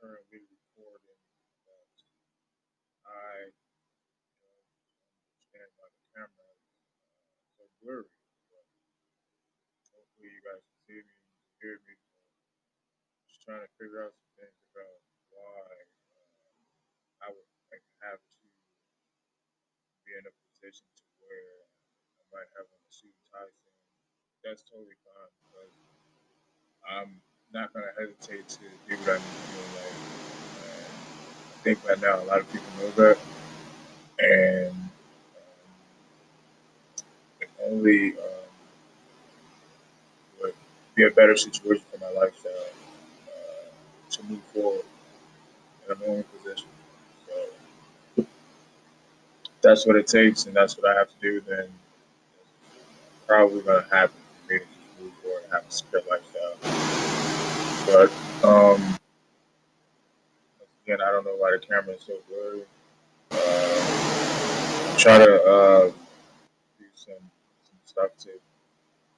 currently recording that I understand why the camera is so blurry. But hopefully, you guys can see me, you can hear me. So just trying to figure out some things about why I would like have to be in a position to where I might have on a suit and tie soon. That's totally fine because I'm not gonna hesitate to do what I need to do in life. I think by now a lot of people know that, and it only would be a better situation for my lifestyle to move forward in a normal position. So that's what it takes, and that's what I have to do. Then it's probably gonna happen for me to just move forward and have a secure lifestyle. But once again, I don't know why the camera is so blurry. Try to do some stuff to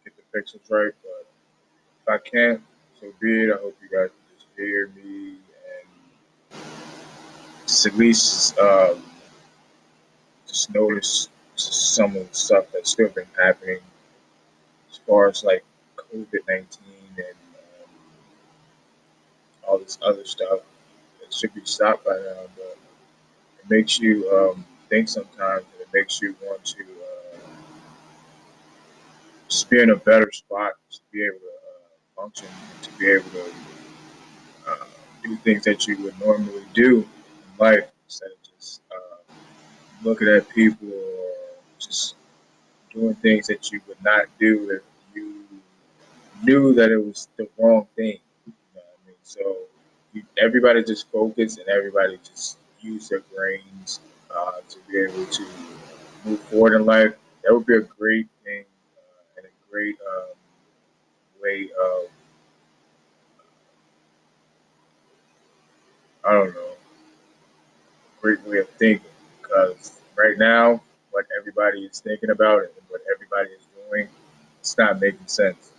get the pixels right, but if I can't, so be it. I hope you guys can just hear me and just at least just notice some of the stuff that's still been happening as far as like COVID-19 and all this other stuff. It should be stopped by now, but it makes you think sometimes, and it makes you want to just be in a better spot to be able to function, and to be able to uh, do things that you would normally do in life instead of just looking at people or just doing things that you would not do if you knew that it was the wrong thing. You know what I mean? So everybody just focus and everybody just use their brains to be able to move forward in life. That would be a great thing and a great way of, I don't know, great way of thinking. Because right now, what everybody is thinking about and what everybody is doing, it's not making sense.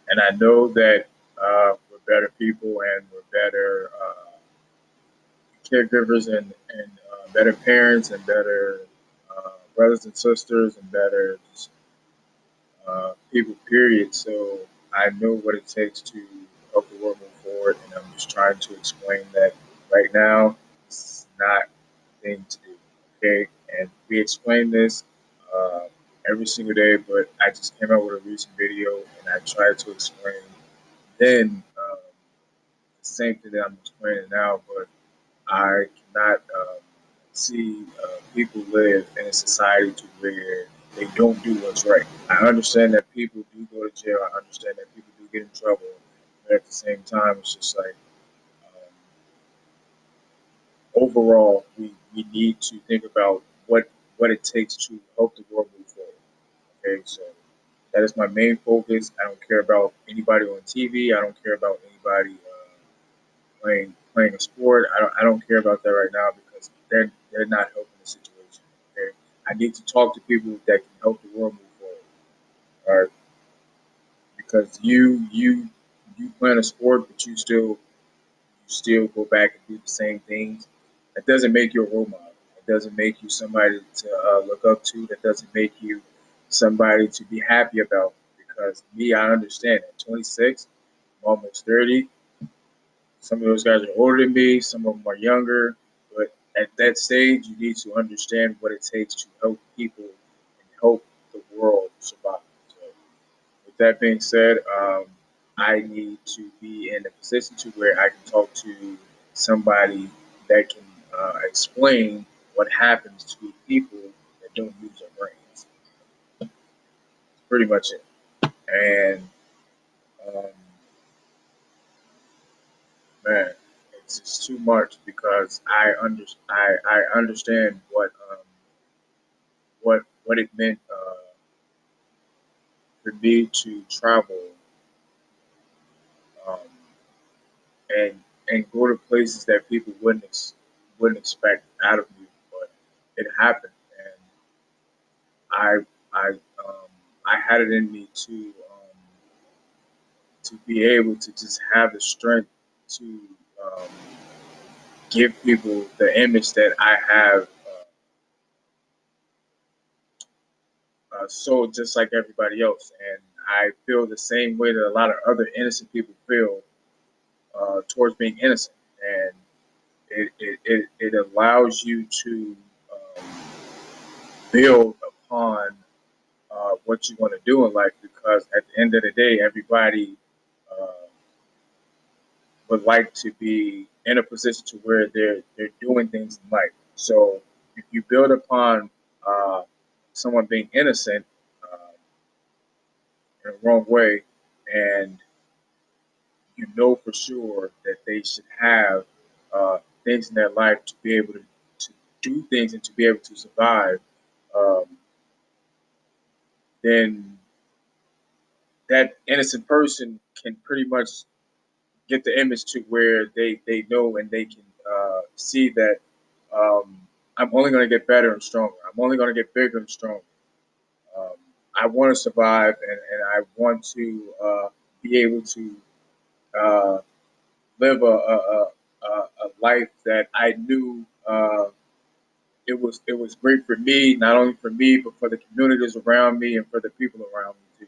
And I know that we're better people and we're better caregivers and better parents and better brothers and sisters and better just, people, period. So I know what it takes to help the world move forward, and I'm just trying to explain that right now it's not the thing to do. Okay, and we explain this uh, every single day, but I just came out with a recent video and I tried to explain then the same thing that I'm explaining now, but I cannot see people live in a society to where they don't do what's right. I understand that people do go to jail. I understand that people do get in trouble, but at the same time, it's just like um, overall, we need to think about what it takes to help the world move forward. Okay, so that is my main focus. I don't care about anybody on TV. I don't care about anybody playing a sport. I don't care about that right now because they're not helping the situation. Okay, I need to talk to people that can help the world move forward. All right, because you playing a sport, but you still go back and do the same things. That doesn't make you a role model. It doesn't make you somebody to look up to. That doesn't make you somebody to be happy about. Because me, I understand. At 26, I'm almost 30. Some of those guys are older than me. Some of them are younger. But at that stage, you need to understand what it takes to help people and help the world survive. So, with that being said, I need to be in a position to where I can talk to somebody that can explain what happens to people that don't use their brains. Pretty much it. And um, man, it's just too much because I understand what it meant for me to travel um, and go to places that people wouldn't expect out of me, but it happened, and I I um, I had it in me to be able to just have the strength to um, give people the image that I have sold just like everybody else. And I feel the same way that a lot of other innocent people feel towards being innocent. And it allows you to um, build upon what you want to do in life because at the end of the day, everybody uh, would like to be in a position to where they're doing things in life. So if you build upon uh, someone being innocent in the wrong way, and you know for sure that they should have things in their life to be able to do things and to be able to survive, um, then that innocent person can pretty much get the image to where they know and they can see that um, I'm only going to get better and stronger. I'm only going to get bigger and stronger. Um, I want to survive and I want to be able to uh, live a life that I knew it was great for me, not only for me, but for the communities around me and for the people around me too.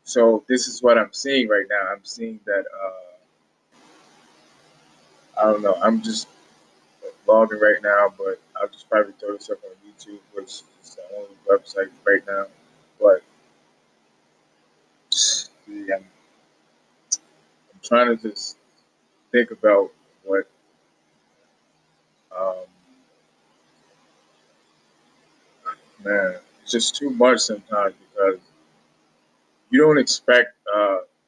So this is what I'm seeing right now. I'm seeing that I don't know. I'm just vlogging right now, but I'll just probably throw this up on YouTube, which is the only website right now. But yeah, I'm trying to just think about what um, man, it's just too much sometimes because you don't expect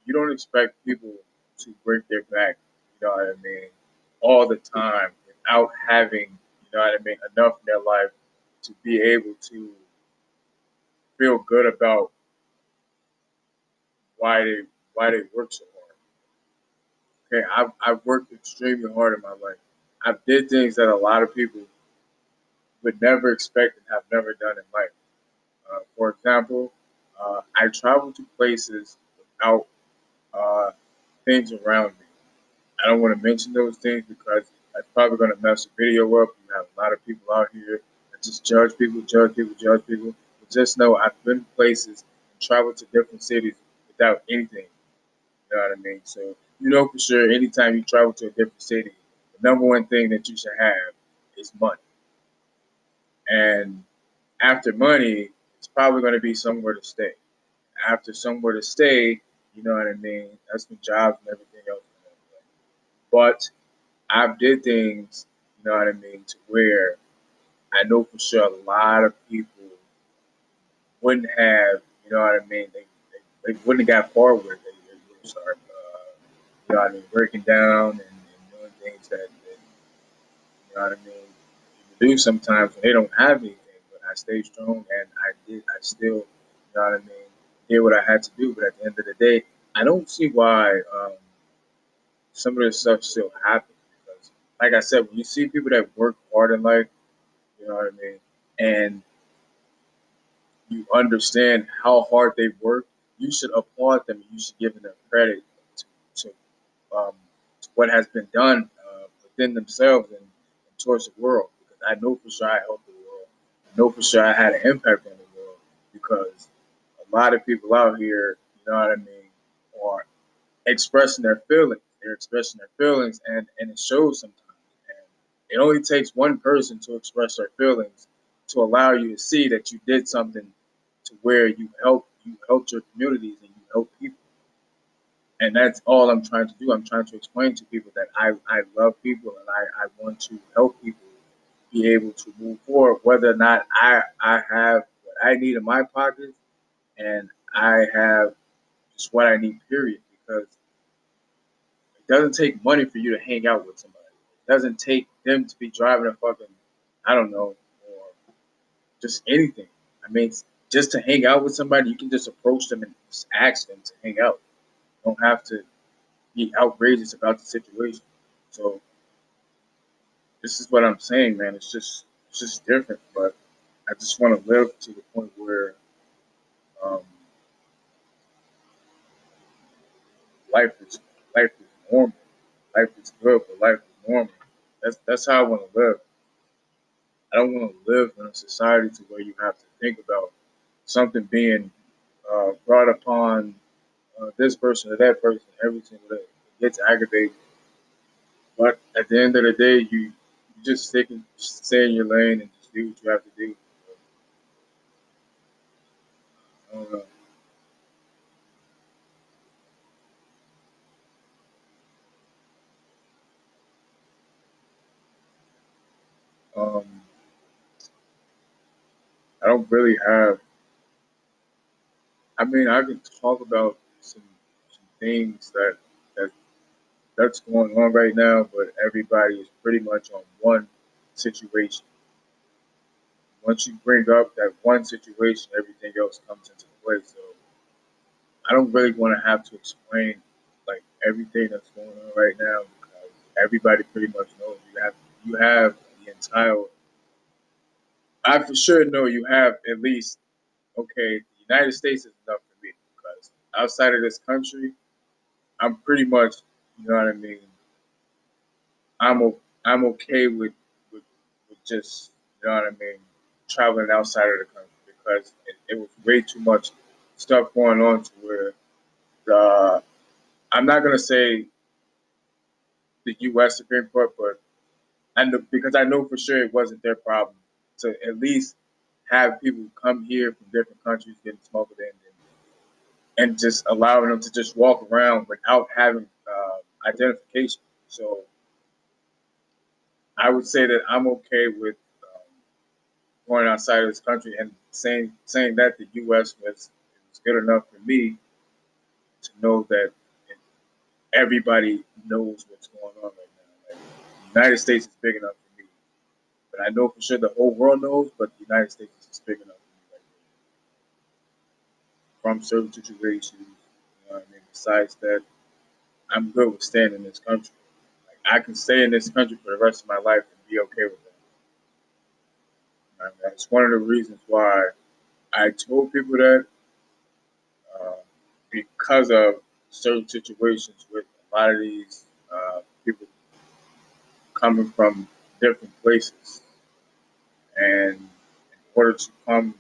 you don't expect people to break their back, you know what I mean, all the time without having, you know what I mean, enough in their life to be able to feel good about why they work so hard. Okay, I've worked extremely hard in my life. I've did things that a lot of people would never expect and have never done in life. For example, I travel to places without uh, things around me. I don't want to mention those things because that's probably going to mess the video up. You have a lot of people out here that just judge people, judge people, judge people. But just know I've been places and traveled to different cities without anything. You know what I mean? So you know for sure, anytime you travel to a different city, the number one thing that you should have is money. And after money, it's probably going to be somewhere to stay. After somewhere to stay, you know what I mean? That's when jobs and everything else. But I've did things, you know what I mean, to where I know for sure a lot of people wouldn't have, you know what I mean, they wouldn't have got far with it. They would start, you know what I mean, breaking down and doing things that, you know what I mean, people do sometimes when they don't have anything. But I stayed strong and I still, you know what I mean, did what I had to do. But at the end of the day, I don't see why some of this stuff still happens. Because, like I said, when you see people that work hard in life, you know what I mean? And you understand how hard they work, you should applaud them. You should give them credit to, um, to what has been done within themselves and towards the world. Because I know for sure I helped the world. I know for sure I had an impact on the world because a lot of people out here, you know what I mean, are expressing their feelings. They're expressing their feelings, and it shows sometimes. And it only takes one person to express their feelings to allow you to see that you did something to where you helped your communities and you help people. And that's all I'm trying to do. I'm trying to explain to people that I love people and I want to help people be able to move forward, whether or not I have what I need in my pockets and I have just what I need, period. Because it doesn't take money for you to hang out with somebody. It doesn't take them to be driving a fucking, I don't know, or just anything. I mean, just to hang out with somebody, you can just approach them and just ask them to hang out. You don't have to be outrageous about the situation. So this is what I'm saying, man. It's just different, but I just want to live to the point where um, life is life is normal. life is good, but life is normal. That's how I want to live. I don't want to live in a society to where you have to think about something being brought upon this person or that person every single day. It gets aggravating, but at the end of the day, you just stay in your lane and just do what you have to do. I don't know. Um, I don't really have. I mean, I can talk about some things that that's going on right now, but everybody is pretty much on one situation. Once you bring up that one situation, everything else comes into play. So I don't really want to have to explain like everything that's going on right now because everybody pretty much knows you have the entire. I for sure know you have at least okay. The United States is enough for me because outside of this country, I'm pretty much you know what I mean. I'm okay with just you know what I mean traveling outside of the country because it was way too much stuff going on to where the I'm not gonna say the U.S. Supreme Court, but I know because I know for sure it wasn't their problem to at least have people come here from different countries getting smuggled in and just allowing them to just walk around without having identification. So I would say that I'm okay with going outside of this country and saying that the U.S. was good enough for me to know that everybody knows what's going on right now. Like, the United States is big enough for me, but I know for sure the whole world knows. But the United States is just big enough for me right now. From certain situations, you know what I mean. Besides that, I'm good with staying in this country. Like, I can stay in this country for the rest of my life and be okay with that. And that's one of the reasons why I told people that uh, because of certain situations with a lot of these people coming from different places. And in order to come and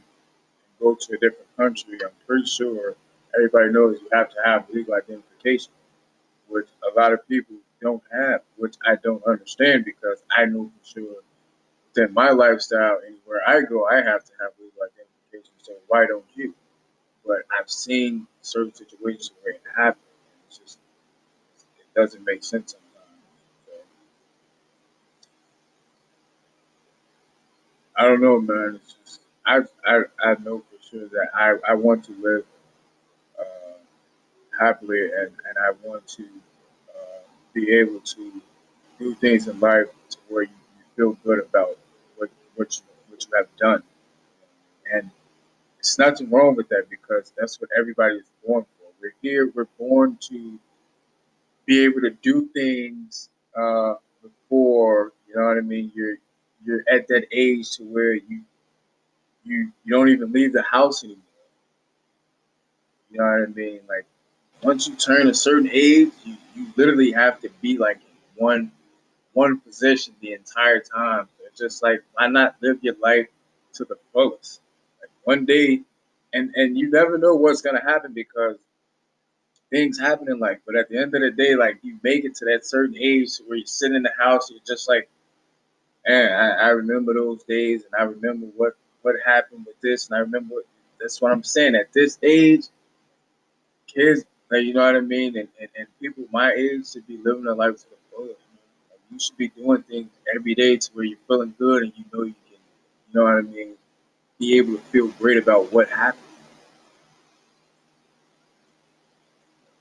go to a different country, I'm pretty sure everybody knows you have to have legal identification, which a lot of people don't have, which I don't understand because I know for sure that my lifestyle, anywhere I go, I have to have legal identification. So why don't you? But I've seen certain situations where it happens. It's just it doesn't make sense sometimes. So, I don't know, man. It's just I know for sure that I want to live uh, happily and I want to be able to do things in life to where you feel good about what you have done. And it's nothing wrong with that because that's what everybody is born for. We're here. We're born to be able to do things before you know what I mean. You're at that age to where you don't even leave the house anymore. You know what I mean? Like once you turn a certain age, you literally have to be like in one position the entire time. It's just like why not live your life to the fullest? Like one day, and you never know what's gonna happen because things happen in life. But at the end of the day, like you make it to that certain age where you sit in the house, you're just like, man, I remember those days, and I remember what happened with this, and I remember that's what I'm saying. At this age, kids, like you know what I mean, and people my age should be living their life to the fullest. Like, you should be doing things every day to where you're feeling good and you know you can, you know what I mean, be able to feel great about what happened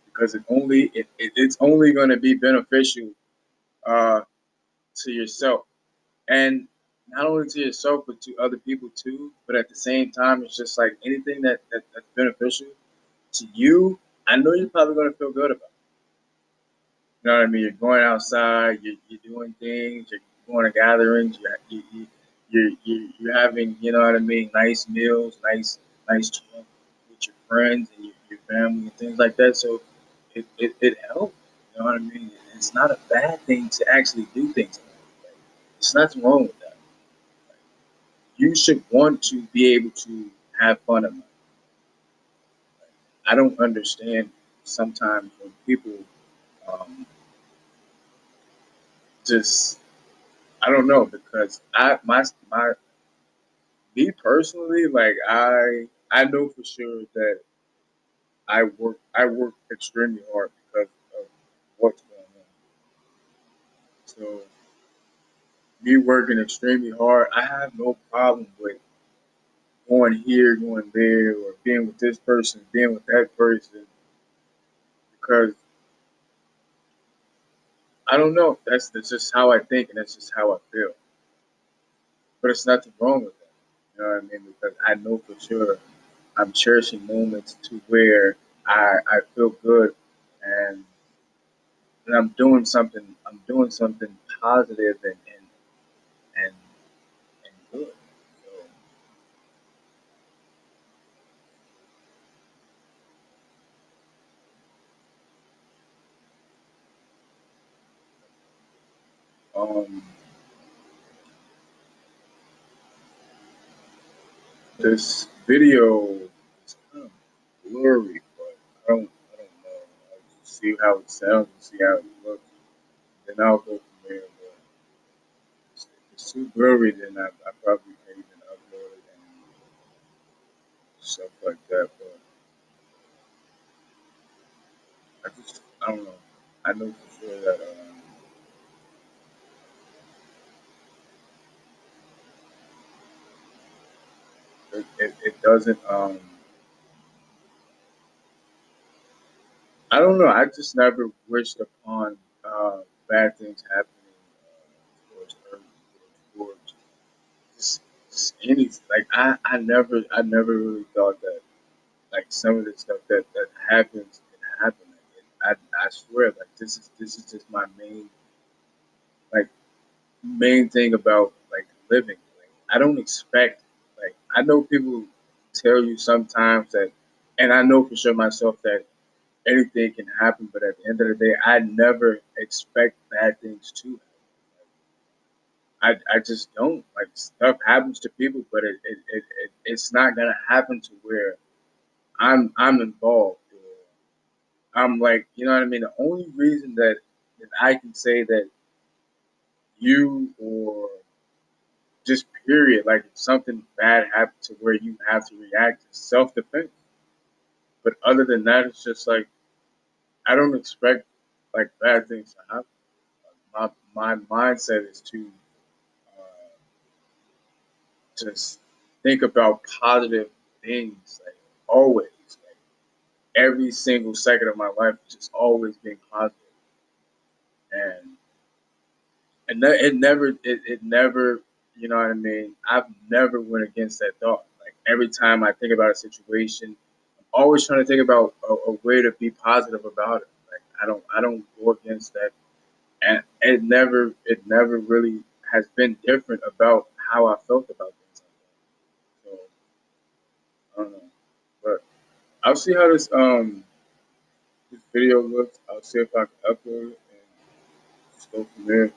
because it's only going to be beneficial uh, to yourself and not only to yourself but to other people too. But at the same time, it's just like anything that's beneficial to you. I know you're probably going to feel good about. You know what I mean? You're going outside, you're doing things, you're going to gatherings, you're having, you know what I mean, nice meals, nice talk with your friends and your family and things like that. So it helps. You know what I mean? it's not a bad thing to actually do things. Like, there's nothing wrong with that. You should want to be able to have fun in life. I don't understand sometimes when people um, just I don't know because my me personally like I know for sure that I work extremely hard because of what's going on. So me working extremely hard, I have no problem with going here, going there, or being with this person, being with that person because I don't know. That's just how I think and that's just how I feel. But it's nothing wrong with that. You know what I mean? Because I know for sure I'm cherishing moments to where I feel good and and I'm doing something positive and, and good. So this video is kind of blurry, but I don't know. I'll just see how it sounds and see how it looks. Then I'll go from there. But if it's too blurry, then I probably can't even upload it and stuff like that. But I don't know. I know for sure that it doesn't. I don't know. I just never wished upon bad things happening towards Earth or towards just any like I never really thought that like some of the stuff that happens can happen. Like, I swear like this is just my like main thing about like living. Like I don't expect like I know people tell you sometimes that, and I know for sure myself that anything can happen, but at the end of the day, I never expect bad things to happen. I just don't. Like stuff happens to people, but it's not gonna happen to where I'm involved or I'm like, you know what I mean? The only reason that I can say that you or just period, like if something bad happens to where you have to react is self defense. But other than that, it's just like I don't expect like bad things to happen. My mindset is to uh, just think about positive things, like always, like every single second of my life, just always being positive, and it never, you know what I mean. I've never went against that thought. Like every time I think about a situation, I'm always trying to think about a way to be positive about it. Like I don't go against that, and it never really has been different about how I felt about things like that. So I don't know, but I'll see how this video looks. I'll see if I can upload it and just go from there.